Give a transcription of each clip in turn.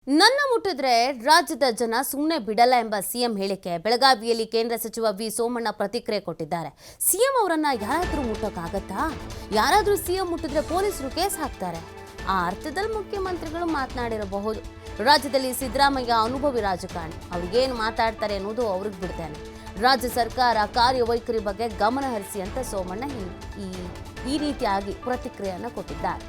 ನನ್ನ ಮುಟ್ಟಿದ್ರೆ ರಾಜ್ಯದ ಜನ ಸುಮ್ಮನೆ ಬಿಡಲ್ಲ ಎಂಬ ಸಿಎಂ ಹೇಳಿಕೆ ಬೆಳಗಾವಿಯಲ್ಲಿ ಕೇಂದ್ರ ಸಚಿವ ವಿ ಸೋಮಣ್ಣ ಪ್ರತಿಕ್ರಿಯೆ ಕೊಟ್ಟಿದ್ದಾರೆ. ಸಿಎಂ ಅವರನ್ನ ಯಾರಾದರೂ ಮುಟ್ಟೋಕ್ಕಾಗತ್ತಾ? ಯಾರಾದರೂ ಸಿಎಂ ಮುಟ್ಟಿದ್ರೆ ಪೊಲೀಸರು ಕೇಸ್ ಹಾಕ್ತಾರೆ. ಆ ಅರ್ಥದಲ್ಲಿ ಮುಖ್ಯಮಂತ್ರಿಗಳು ಮಾತನಾಡಿರಬಹುದು. ರಾಜ್ಯದಲ್ಲಿ ಸಿದ್ದರಾಮಯ್ಯ ಅನುಭವಿ ರಾಜಕಾರಣಿ, ಅವ್ರಿಗೇನು ಮಾತಾಡ್ತಾರೆ ಅನ್ನೋದು ಅವ್ರಿಗೆ ಬಿಡ್ತೇನೆ. ರಾಜ್ಯ ಸರ್ಕಾರ ಕಾರ್ಯವೈಖರಿ ಬಗ್ಗೆ ಗಮನ ಹರಿಸಿ ಅಂತ ಸೋಮಣ್ಣ ಈ ರೀತಿಯಾಗಿ ಪ್ರತಿಕ್ರಿಯೆಯನ್ನು ಕೊಟ್ಟಿದ್ದಾರೆ.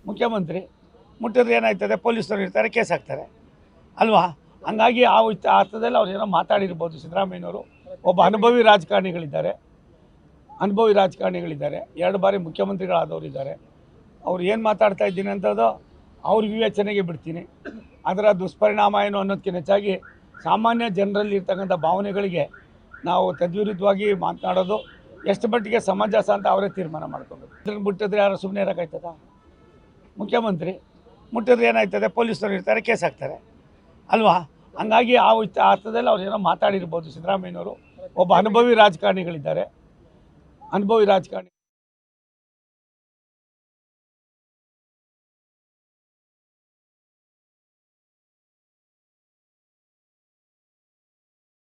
ಮುಖ್ಯಮಂತ್ರಿ ಮುಟ್ಟಿದ್ರೆ ಏನಾಯ್ತದೆ, ಪೊಲೀಸರು ಇರ್ತಾರೆ, ಕೇಸ್ ಹಾಕ್ತಾರೆ ಅಲ್ವಾ. ಹಂಗಾಗಿ ಆ ಅರ್ಥದಲ್ಲಿ ಅವ್ರು ಏನೋ ಮಾತಾಡಿರ್ಬೋದು. ಸಿದ್ದರಾಮಯ್ಯನವರು ಒಬ್ಬ ಅನುಭವಿ ರಾಜಕಾರಣಿಗಳಿದ್ದಾರೆ, 2 ಬಾರಿ ಮುಖ್ಯಮಂತ್ರಿಗಳಾದವರಿದ್ದಾರೆ. ಅವ್ರು ಏನು ಮಾತಾಡ್ತಾ ಇದ್ದೀನಿ ಅಂತದ್ದು ಅವ್ರ ವಿವೇಚನೆಗೆ ಬಿಡ್ತೀನಿ. ಅದರ ದುಷ್ಪರಿಣಾಮ ಏನು ಅನ್ನೋದಕ್ಕಿಂತ ಹೆಚ್ಚಾಗಿ ಸಾಮಾನ್ಯ ಜನರಲ್ಲಿ ಇರ್ತಕ್ಕಂಥ ಭಾವನೆಗಳಿಗೆ ನಾವು ತದ್ವಿರುದ್ಧವಾಗಿ ಮಾತನಾಡೋದು ಎಷ್ಟು ಮಟ್ಟಿಗೆ ಸಮಂಜಸ ಅಂತ ಅವರೇ ತೀರ್ಮಾನ ಮಾಡ್ಕೋಬೇಕು. ಮುಟ್ಟಿದ್ರೆ ಯಾರು ಸುಮ್ಮನೆ ಇರೋಕ್ಕಾಯ್ತದ? ಮುಖ್ಯಮಂತ್ರಿ ಮುಟ್ಟಿದ್ರೆ ಏನಾಯ್ತದೆ, ಪೊಲೀಸರು ಇರ್ತಾರೆ, ಕೇಸ್ ಹಾಕ್ತಾರೆ ಅಲ್ವಾ. ಹಂಗಾಗಿ ಆ ಅರ್ಥದಲ್ಲಿ ಅವ್ರು ಏನೋ ಮಾತಾಡಿರ್ಬೋದು. ಸಿದ್ದರಾಮಯ್ಯನವರು ಒಬ್ಬ ಅನುಭವಿ ರಾಜಕಾರಣಿಗಳಿದ್ದಾರೆ,